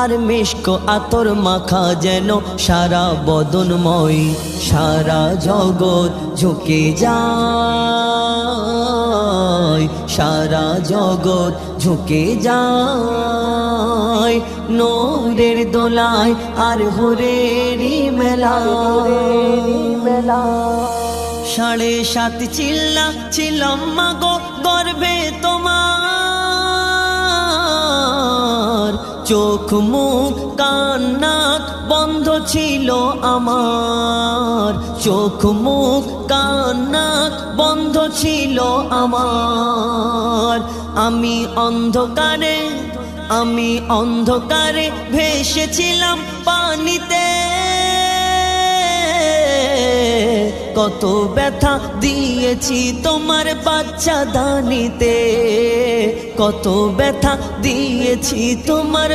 আর মিশক আতর মাখা যেন সারা বদনময়, সারা জগৎ ঝুঁকে যায়, সারা জগৎ ঝুঁকে যায় নূরের দোলায় আর হুরেরি মেলা। 7.5 চিল্লা ছিলাম মাগো গর্ভে তোমার, চোখ মুখ কান নাক বন্ধ ছিল আমার, চোখ মুখ কান নাক বন্ধ ছিল আমার। আমি অন্ধকারে ভেসেছিলাম পানিতে, কত ব্যথা দিয়েছি তোমার বাচ্চা দানিতে, কত ব্যথা দিয়েছি তোমার